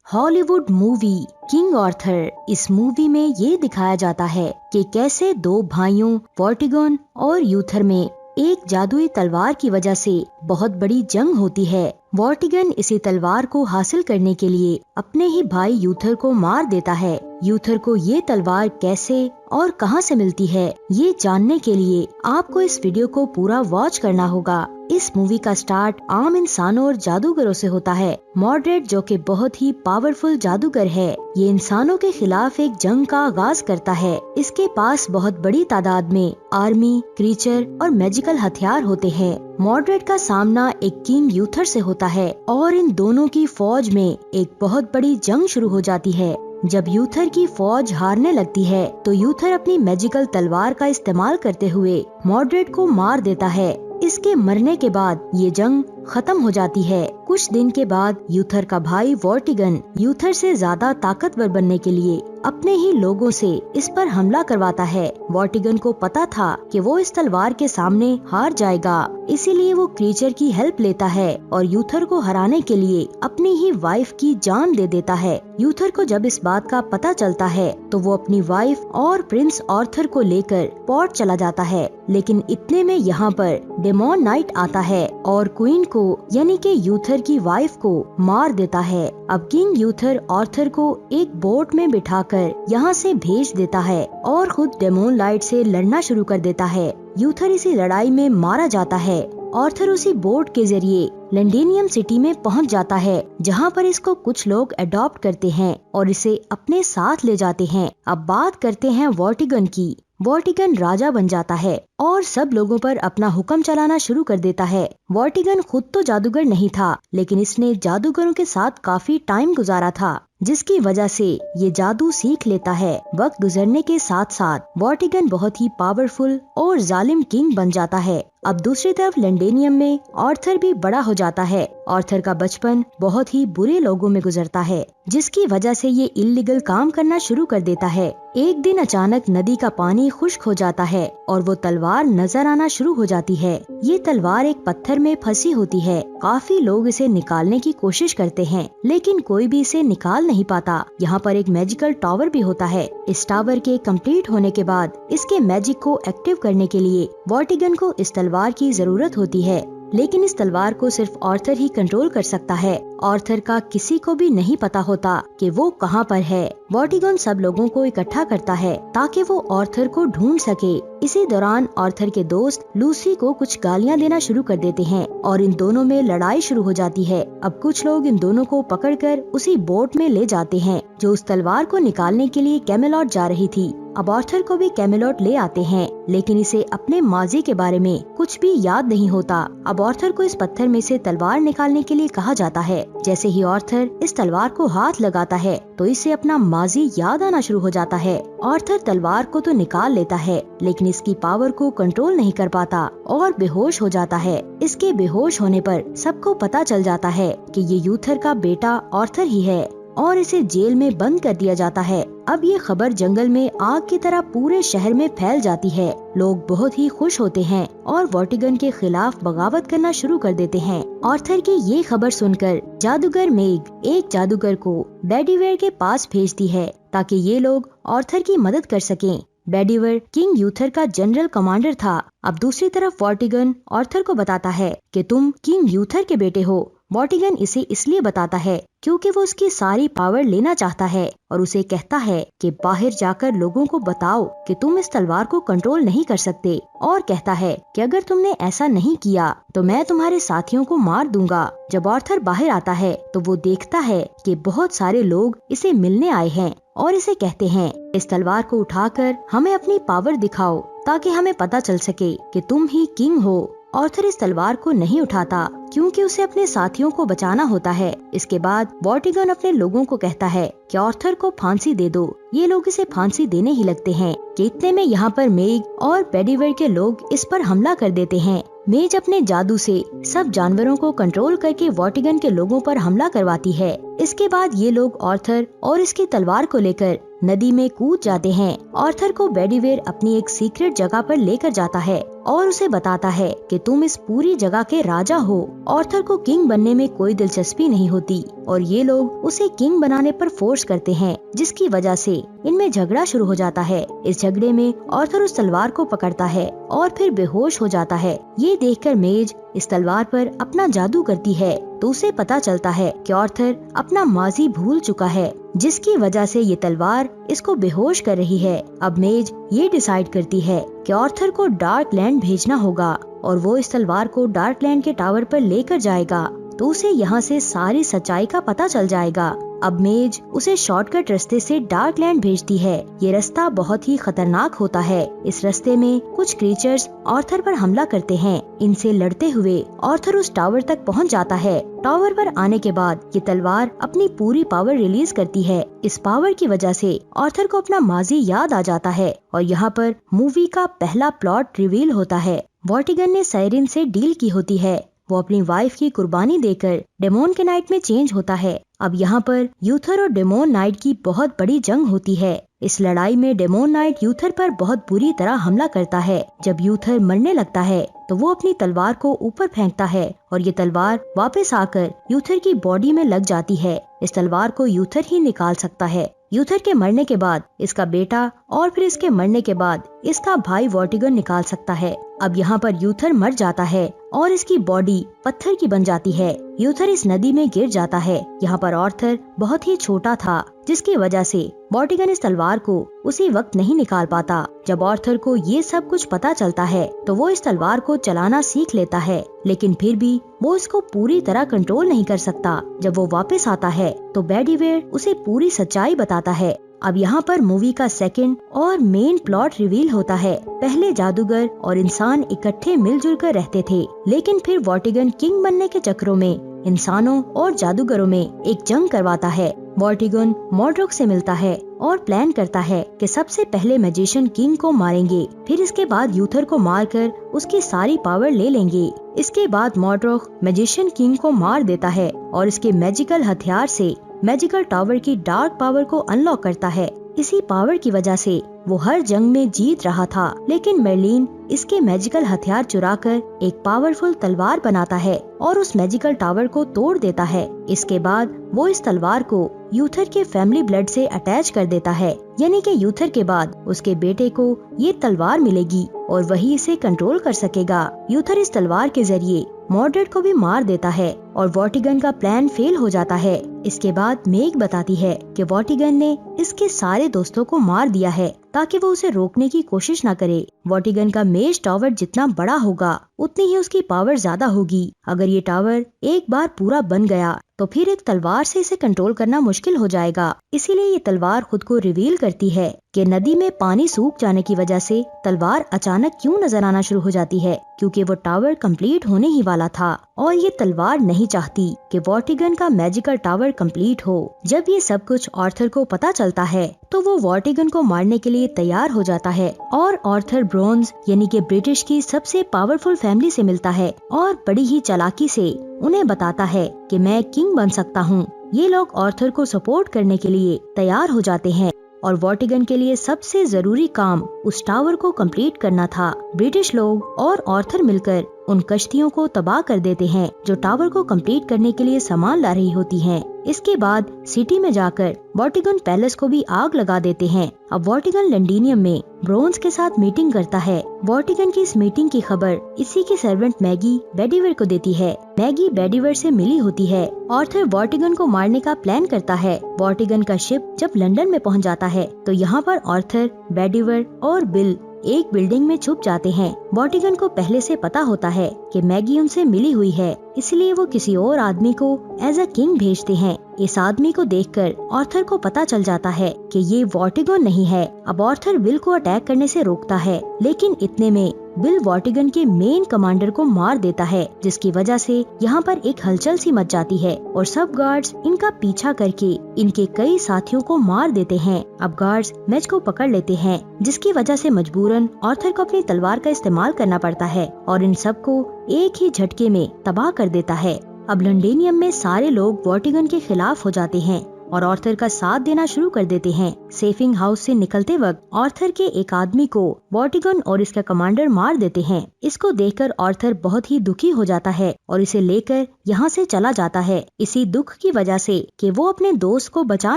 Hollywood movie king Arthur. इस movie में ये दिखाया जाता है कि कैसे दो भाइयों वॉर्टिगन और यूथर में एक जादुई तलवार की वजह से बहुत बड़ी जंग होती है। वॉर्टिगन इसी तलवार को हासिल करने के लिए अपने ही भाई यूथर को मार देता है। यूथर को ये तलवार कैसे और कहां से मिलती है, ये जानने के लिए आपको इस वीडियो को पूरा वॉच करना होगा। इस मूवी का स्टार्ट आम इंसानों और जादूगरों से होता है। मॉर्ड्रेड, जो कि बहुत ही पावरफुल जादूगर है, ये इंसानों के खिलाफ एक जंग का आगाज करता है। इसके पास बहुत बड़ी तादाद में आर्मी, क्रीचर और मैजिकल हथियार होते हैं। मॉर्ड्रेड का सामना एक किंग यूथर से होता है और इन दोनों की फौज में एक बहुत बड़ी जंग शुरू हो जाती है। जब यूथर की फौज हारने लगती है तो यूथर अपनी मैजिकल तलवार का इस्तेमाल करते हुए मॉर्ड्रेड को मार देता है। इसके मरने के बाद ये जंग खत्म हो जाती है। कुछ दिन के बाद यूथर का भाई वॉर्टिगन यूथर से ज्यादा ताकतवर बनने के लिए अपने ही लोगों से इस पर हमला करवाता है। वॉर्टिगन को पता था कि वो इस तलवार के सामने हार जाएगा, इसीलिए वो क्रीचर की हेल्प लेता है और यूथर को हराने के लिए अपनी ही वाइफ की जान दे देता है। यूथर को जब इस बात का पता चलता है तो वो अपनी वाइफ और प्रिंस आर्थर को लेकर पोर्ट चला जाता है। लेकिन इतने में यहाँ पर डेमोन नाइट आता है और क्वीन को यानी कि यूथर की वाइफ को मार देता है। अब किंग यूथर आर्थर को एक बोट में बिठाकर यहाँ से भेज देता है और खुद डेमोन लाइट से लड़ना शुरू कर देता है। यूथर इसी लड़ाई में मारा जाता है। आर्थर उसी बोट के जरिए लंडेनियम सिटी में पहुंच जाता है, जहां पर इसको कुछ लोग अडॉप्ट करते हैं और इसे अपने साथ ले जाते हैं। अब बात करते हैं वॉर्टिगन की। वॉर्टिगन राजा बन जाता है और सब लोगों पर अपना हुक्म चलाना शुरू कर देता है। वॉर्टिगन खुद तो जादूगर नहीं था, लेकिन इसने जादूगरों के साथ काफी टाइम गुजारा था, जिसकी वजह से ये जादू सीख लेता है। वक्त गुजरने के साथ साथ वॉर्टिगन बहुत ही पावरफुल और जालिम किंग बन जाता है। अब दूसरी तरफ लंडेनियम में आर्थर भी बड़ा हो जाता है। आर्थर का बचपन बहुत ही बुरे लोगों में गुजरता है, जिसकी वजह से ये इल्लीगल काम करना शुरू कर देता है। एक दिन अचानक नदी का पानी खुश्क हो जाता है और वो तलवार नजर आना शुरू हो जाती है। ये तलवार एक पत्थर में फंसी होती है। काफी लोग इसे निकालने की कोशिश करते हैं, लेकिन कोई भी इसे निकाल नहीं पाता। यहाँ पर एक मैजिकल टावर भी होता है। इस टावर के कंप्लीट होने के बाद इसके मैजिक को एक्टिव करने के लिए वॉर्टिगन को इस तलवार की जरूरत होती है, लेकिन इस तलवार को सिर्फ आर्थर ही कंट्रोल कर सकता है। आर्थर का किसी को भी नहीं पता होता कि वो कहाँ पर है। वॉर्टिगन सब लोगों को इकट्ठा करता है ताकि वो आर्थर को ढूंढ सके। इसी दौरान आर्थर के दोस्त लूसी को कुछ गालियाँ देना शुरू कर देते हैं और इन दोनों में लड़ाई शुरू हो जाती है। अब कुछ लोग इन दोनों को पकड़कर उसी बोट में ले जाते हैं जो उस तलवार को निकालने के लिए कैमेलॉट जा रही थी। अब आर्थर को भी कैमेलॉट ले आते हैं, लेकिन इसे अपने माजी के बारे में कुछ भी याद नहीं होता। अब आर्थर को इस पत्थर में से तलवार निकालने के लिए कहा जाता है। जैसे ही आर्थर इस तलवार को हाथ लगाता है तो इसे अपना माजी याद आना शुरू हो जाता है। आर्थर तलवार को तो निकाल लेता है, लेकिन इसकी पावर को कंट्रोल नहीं कर पाता और बेहोश हो जाता है। इसके बेहोश होने पर सबको पता चल जाता है कि ये यूथर का बेटा आर्थर ही है और इसे जेल में बंद कर दिया जाता है। अब ये खबर जंगल में आग की तरह पूरे शहर में फैल जाती है। लोग बहुत ही खुश होते हैं और वॉर्टिगन के खिलाफ बगावत करना शुरू कर देते हैं। आर्थर की ये खबर सुनकर जादूगर मेग एक जादूगर को बेडीवेयर के पास भेजती है ताकि ये लोग आर्थर की मदद कर सकें। बेडीवेयर किंग यूथर का जनरल कमांडर था। अब दूसरी तरफ वॉर्टिगन आर्थर को बताता है कि तुम किंग यूथर के बेटे हो। वॉर्टिगन इसे इसलिए बताता है क्योंकि वो उसकी सारी पावर लेना चाहता है और उसे कहता है कि बाहर जाकर लोगों को बताओ कि तुम इस तलवार को कंट्रोल नहीं कर सकते, और कहता है कि अगर तुमने ऐसा नहीं किया तो मैं तुम्हारे साथियों को मार दूंगा। जब आर्थर बाहर आता है तो वो देखता है कि बहुत सारे लोग इसे मिलने आए हैं और इसे कहते हैं इस तलवार को उठाकर हमें अपनी पावर दिखाओ ताकि हमें पता चल सके कि तुम ही किंग हो। आर्थर इस तलवार को नहीं उठाता क्योंकि उसे अपने साथियों को बचाना होता है। इसके बाद वॉर्टिगन अपने लोगों को कहता है कि आर्थर को फांसी दे दो। ये लोग इसे फांसी देने ही लगते हैं कि इतने में यहाँ पर मेग और बेडीवेयर के लोग इस पर हमला कर देते हैं। मेज अपने जादू से सब जानवरों को कंट्रोल करके वॉर्टिगन के लोगों पर हमला करवाती है। इसके बाद ये लोग आर्थर और इसकी तलवार को लेकर नदी में कूद जाते हैं। आर्थर को बेडीवेयर अपनी एक सीक्रेट जगह पर लेकर जाता है और उसे बताता है कि तुम इस पूरी जगह के राजा हो। आर्थर को किंग बनने में कोई दिलचस्पी नहीं होती और ये लोग उसे किंग बनाने पर फोर्स करते हैं, जिसकी वजह से इनमें झगड़ा शुरू हो जाता है। इस झगड़े में आर्थर उस तलवार को पकड़ता है और फिर बेहोश हो जाता है। ये देखकर मेज इस तलवार पर अपना जादू करती है तो उसे पता चलता है कि आर्थर अपना माजी भूल चुका है, जिसकी वजह से ये तलवार इसको बेहोश कर रही है। अब मेज ये डिसाइड करती है कि आर्थर को डार्क लैंड भेजना होगा और वो इस तलवार को डार्क लैंड के टावर पर लेकर जाएगा तो उसे यहाँ से सारी सच्चाई का पता चल जाएगा। अब मेज उसे शॉर्टकट रास्ते से डार्क लैंड भेजती है। ये रास्ता बहुत ही खतरनाक होता है। इस रास्ते में कुछ क्रीचर्स आर्थर पर हमला करते हैं। इनसे लड़ते हुए आर्थर उस टावर तक पहुंच जाता है। टावर पर आने के बाद ये तलवार अपनी पूरी पावर रिलीज करती है। इस पावर की वजह से आर्थर को अपना माजी याद आ जाता है और यहाँ पर मूवी का पहला प्लॉट रिवील होता है। वॉर्टिगन ने साइरन से डील की होती है। वो अपनी वाइफ की कुर्बानी देकर डेमोन के नाइट में चेंज होता है। अब यहाँ पर यूथर और डेमोन नाइट की बहुत बड़ी जंग होती है। इस लड़ाई में डेमोन नाइट यूथर पर बहुत बुरी तरह हमला करता है। जब यूथर मरने लगता है तो वो अपनी तलवार को ऊपर फेंकता है और ये तलवार वापस आकर यूथर की बॉडी में लग जाती है। इस तलवार को यूथर ही निकाल सकता है। यूथर के मरने के बाद इसका बेटा और फिर इसके मरने के बाद इसका भाई वॉर्टिगन निकाल सकता है। अब यहाँ पर यूथर मर जाता है और इसकी बॉडी पत्थर की बन जाती है। यूथर इस नदी में गिर जाता है। यहाँ पर आर्थर बहुत ही छोटा था, जिसकी वजह से वॉर्टिगन इस तलवार को उसी वक्त नहीं निकाल पाता। जब आर्थर को ये सब कुछ पता चलता है तो वो इस तलवार को चलाना सीख लेता है, लेकिन फिर भी वो इसको पूरी तरह कंट्रोल नहीं कर सकता। जब वो वापस आता है तो बेडीवेयर उसे पूरी सच्चाई बताता है। अब यहाँ पर मूवी का सेकंड और मेन प्लॉट रिवील होता है। पहले जादूगर और इंसान इकट्ठे मिलजुल कर रहते थे, लेकिन फिर वॉर्टिगन किंग बनने के चक्रों में इंसानों और जादूगरों में एक जंग करवाता है। वॉर्टिगन मॉर्ड्रोक से मिलता है और प्लान करता है कि सबसे पहले मैजिशियन किंग को मारेंगे, फिर इसके बाद यूथर को मारकर उसकी सारी पावर ले लेंगे। इसके बाद मॉर्ड्रोक मैजिशियन किंग को मार देता है और इसके मैजिकल हथियार से मैजिकल टावर की डार्क पावर को अनलॉक करता है। इसी पावर की वजह से वो हर जंग में जीत रहा था, लेकिन मेर्लिन इसके मैजिकल हथियार चुराकर एक पावरफुल तलवार बनाता है और उस मैजिकल टावर को तोड़ देता है। इसके बाद वो इस तलवार को यूथर के फैमिली ब्लड से अटैच कर देता है, यानी कि यूथर के बाद उसके बेटे को ये तलवार मिलेगी और वही इसे कंट्रोल कर सकेगा। यूथर इस तलवार के जरिए मॉर्ड्रेड को भी मार देता है और वॉर्टिगन का प्लान फेल हो जाता है। इसके बाद मेग बताती है कि वॉर्टिगन ने इसके सारे दोस्तों को मार दिया है ताकि वो उसे रोकने की कोशिश न करे। वॉर्टिगन का मेज टावर जितना बड़ा होगा उतनी ही उसकी पावर ज्यादा होगी। अगर ये टावर एक बार पूरा बन गया तो फिर एक तलवार से इसे कंट्रोल करना मुश्किल हो जाएगा। इसीलिए ये तलवार खुद को रिवील करती है कि नदी में पानी सूख जाने की वजह से तलवार अचानक क्यों नजर आना शुरू हो जाती है, क्योंकि वो टावर कंप्लीट होने ही वाला था और ये तलवार नहीं चाहती कि वॉर्टिगन का मैजिकल टावर कंप्लीट हो। जब ये सब कुछ आर्थर को पता चलता है तो वो वॉर्टिगन को मारने के लिए तैयार हो जाता है और आर्थर ब्रोंज यानी कि ब्रिटिश की सबसे पावरफुल फैमिली से मिलता है और बड़ी ही चालाकी से उन्हें बताता है कि मैं किंग बन सकता हूँ। ये लोग आर्थर को सपोर्ट करने के लिए तैयार हो जाते हैं और वॉर्टिगन के लिए सबसे जरूरी काम उस टावर को कंप्लीट करना था। ब्रिटिश लोग और आर्थर मिलकर उन कश्तियों को तबाह कर देते हैं जो टावर को कंप्लीट करने के लिए सामान ला रही होती हैं। इसके बाद सिटी में जाकर वॉर्टिगन पैलेस को भी आग लगा देते हैं। अब वॉर्टिगन लंडीनियम में ब्रोंज के साथ मीटिंग करता है। वॉर्टिगन की इस मीटिंग की खबर इसी की सर्वेंट मैगी बेडीवेयर को देती है। मैगी बेडीवेयर से मिली होती है। आर्थर वॉर्टिगन को मारने का प्लान करता है। वॉर्टिगन का शिप जब लंदन में पहुंच जाता है तो यहाँ पर आर्थर, बेडीवेयर और बिल एक बिल्डिंग में छुप जाते हैं। वॉर्टिगन को पहले से पता होता है कि मैगी उनसे मिली हुई है, इसलिए वो किसी और आदमी को एज अ किंग भेजते हैं। इस आदमी को देखकर आर्थर को पता चल जाता है कि ये वॉर्टिगन नहीं है। अब आर्थर बिल को अटैक करने से रोकता है, लेकिन इतने में बिल वॉर्टिगन के मेन कमांडर को मार देता है, जिसकी वजह से यहाँ पर एक हलचल सी मच जाती है और सब गार्ड्स इनका पीछा करके इनके कई साथियों को मार देते हैं। अब गार्ड्स मैच को पकड़ लेते हैं, जिसकी वजह से मजबूरन आर्थर को अपनी तलवार का इस्तेमाल करना पड़ता है और इन सबको एक ही झटके में तबाह कर देता है। अब लंडेनियम में सारे लोग वॉर्टिगन के खिलाफ हो जाते हैं और आर्थर का साथ देना शुरू कर देते हैं। सेफिंग हाउस से निकलते वक्त आर्थर के एक आदमी को वर्टिगन और इसका कमांडर मार देते हैं। इसको देखकर आर्थर बहुत ही दुखी हो जाता है और इसे लेकर यहाँ से चला जाता है। इसी दुख की वजह से कि वो अपने दोस्त को बचा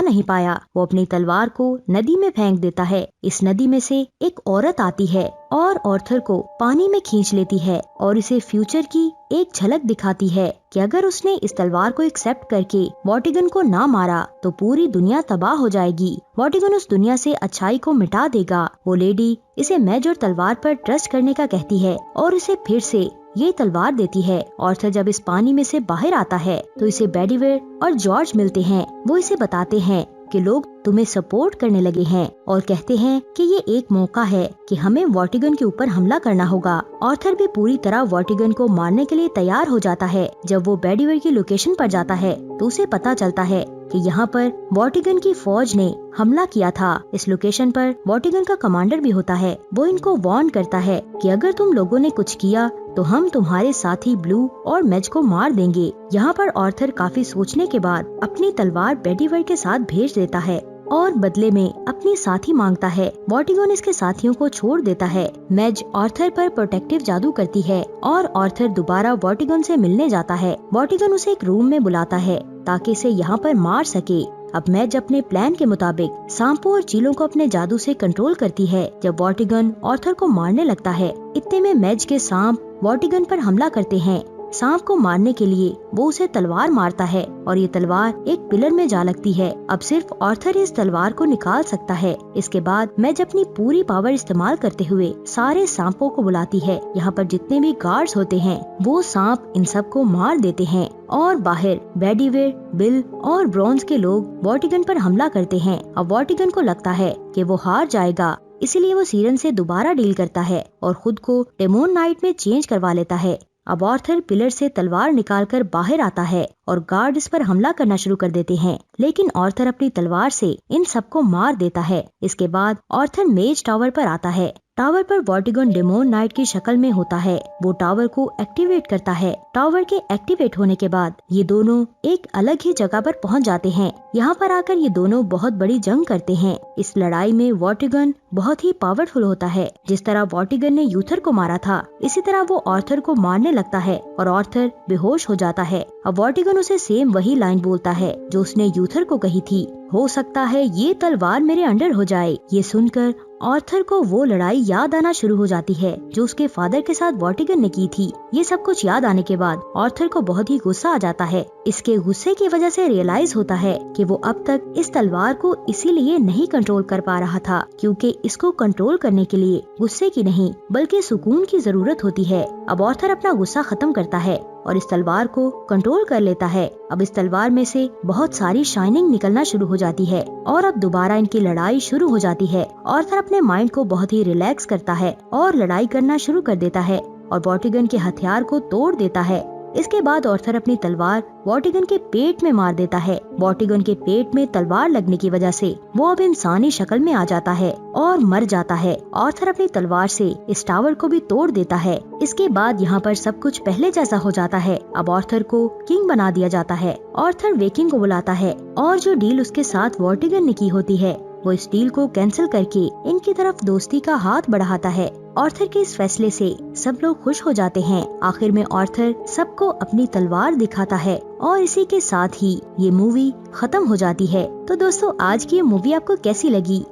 नहीं पाया, वो अपनी तलवार को नदी में फेंक देता है। इस नदी में से एक औरत आती है और आर्थर को पानी में खींच लेती है और इसे फ्यूचर की एक झलक दिखाती है कि अगर उसने इस तलवार को एक्सेप्ट करके वर्टिगन को ना मारा तो पूरी दुनिया तबाह हो जाएगी। वर्टिगन उस दुनिया से अच्छाई को मिटा देगा। वो लेडी इसे मेज और तलवार पर ट्रस्ट करने का कहती है और इसे फिर से ये तलवार देती है। आर्थर जब इस पानी में से बाहर आता है तो इसे बेडीवेयर और जॉर्ज मिलते हैं। वो इसे बताते हैं कि लोग तुम्हें सपोर्ट करने लगे हैं और कहते हैं कि ये एक मौका है कि हमें वर्टिगन के ऊपर हमला करना होगा। आर्थर भी पूरी तरह वर्टिगन को मारने के लिए तैयार हो जाता है। जब वो बेडीवेयर की लोकेशन पर जाता है तो उसे पता चलता है कि यहाँ पर वर्टिगन की फौज ने हमला किया था। इस लोकेशन पर वर्टिगन का कमांडर भी होता है। वो इनको वार्न करता है कि अगर तुम लोगों ने कुछ किया तो हम तुम्हारे साथी ब्लू और मेज को मार देंगे। यहाँ पर आर्थर काफी सोचने के बाद अपनी तलवार बेडीवेयर के साथ भेज देता है और बदले में अपनी साथी मांगता है। वर्टिगन इसके साथियों को छोड़ देता है। मेज आर्थर पर प्रोटेक्टिव जादू करती है और आर्थर दोबारा वर्टिगन से मिलने जाता है। वर्टिगन उसे एक रूम में बुलाता है ताकि इसे यहाँ पर मार सके। अब मेज अपने प्लान के मुताबिक सांपों और चीलों को अपने जादू से कंट्रोल करती है। जब वर्टिगन आर्थर को मारने लगता है, इतने में मेज के सांप वर्टिगन पर हमला करते हैं। सांप को मारने के लिए वो उसे तलवार मारता है और ये तलवार एक पिलर में जा लगती है। अब सिर्फ आर्थर इस तलवार को निकाल सकता है। इसके बाद मेज अपनी पूरी पावर इस्तेमाल करते हुए सारे सांपों को बुलाती है। यहाँ पर जितने भी गार्ड्स होते हैं वो सांप इन सब को मार देते हैं और बाहर बेडीवेयर, बिल और ब्रॉन्ज के लोग वर्टिगन पर हमला करते हैं। अब वर्टिगन को लगता है कि वो हार जाएगा, इसीलिए वो सीरन से दोबारा डील करता है और खुद को डेमोन नाइट में चेंज करवा लेता है। अब आर्थर पिलर से तलवार निकालकर बाहर आता है और गार्ड इस पर हमला करना शुरू कर देते हैं, लेकिन आर्थर अपनी तलवार से इन सबको मार देता है। इसके बाद आर्थर मेज टावर पर आता है। टावर पर वर्टिगन डेमोन नाइट की शक्ल में होता है। वो टावर को एक्टिवेट करता है। टावर के एक्टिवेट होने के बाद ये दोनों एक अलग ही जगह पर पहुंच जाते हैं। यहाँ पर आकर ये दोनों बहुत बड़ी जंग करते हैं। इस लड़ाई में वर्टिगन बहुत ही पावरफुल होता है। जिस तरह वर्टिगन ने यूथर को मारा था, इसी तरह वो आर्थर को मारने लगता है और आर्थर बेहोश हो जाता है। अब वर्टिगन उसे सेम वही लाइन बोलता है जो उसने यूथर को कही थी, हो सकता है ये तलवार मेरे अंडर हो जाए। ये सुनकर आर्थर को वो लड़ाई याद आना शुरू हो जाती है जो उसके फादर के साथ वर्टिगन ने की थी। ये सब कुछ याद आने के बाद आर्थर को बहुत ही गुस्सा आ जाता है। इसके गुस्से की वजह से रियलाइज होता है कि वो अब तक इस तलवार को इसीलिए नहीं कंट्रोल कर पा रहा था क्योंकि इसको कंट्रोल करने के लिए गुस्से की नहीं बल्कि सुकून की जरूरत होती है। अब आर्थर अपना गुस्सा खत्म करता है और इस तलवार को कंट्रोल कर लेता है। अब इस तलवार में से बहुत सारी शाइनिंग निकलना शुरू हो जाती है और अब दोबारा इनकी लड़ाई शुरू हो जाती है। आर्थर अपने माइंड को बहुत ही रिलैक्स करता है और लड़ाई करना शुरू कर देता है और वर्टिगन के हथियार को तोड़ देता है। इसके बाद आर्थर अपनी तलवार वर्टिगन के पेट में मार देता है। वर्टिगन के पेट में तलवार लगने की वजह से वो अब इंसानी शक्ल में आ जाता है और मर जाता है। आर्थर अपनी तलवार से इस टावर को भी तोड़ देता है। इसके बाद यहाँ पर सब कुछ पहले जैसा हो जाता है। अब आर्थर को किंग बना दिया जाता है। आर्थर वेकिंग को बुलाता है और जो डील उसके साथ वर्टिगन ने की होती है वो इस डील को कैंसिल करके इनकी तरफ दोस्ती का हाथ बढ़ाता है। आर्थर के इस फैसले से सब लोग खुश हो जाते हैं। आखिर में आर्थर सबको अपनी तलवार दिखाता है और इसी के साथ ही ये मूवी खत्म हो जाती है। तो दोस्तों, आज की ये मूवी आपको कैसी लगी?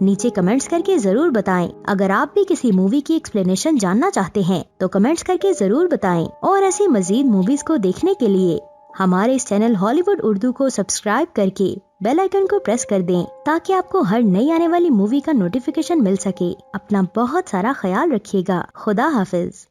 नीचे कमेंट्स करके जरूर बताएं। अगर आप भी किसी मूवी की एक्सप्लेनेशन जानना चाहते हैं तो कमेंट्स करके जरूर बताएं। और ऐसी मजीद मूवीज को देखने के लिए हमारे इस चैनल हॉलीवुड उर्दू को सब्सक्राइब करके बेल आइकन को प्रेस कर दें ताकि आपको हर नई आने वाली मूवी का नोटिफिकेशन मिल सके। अपना बहुत सारा ख्याल रखिएगा। खुदा हाफिज।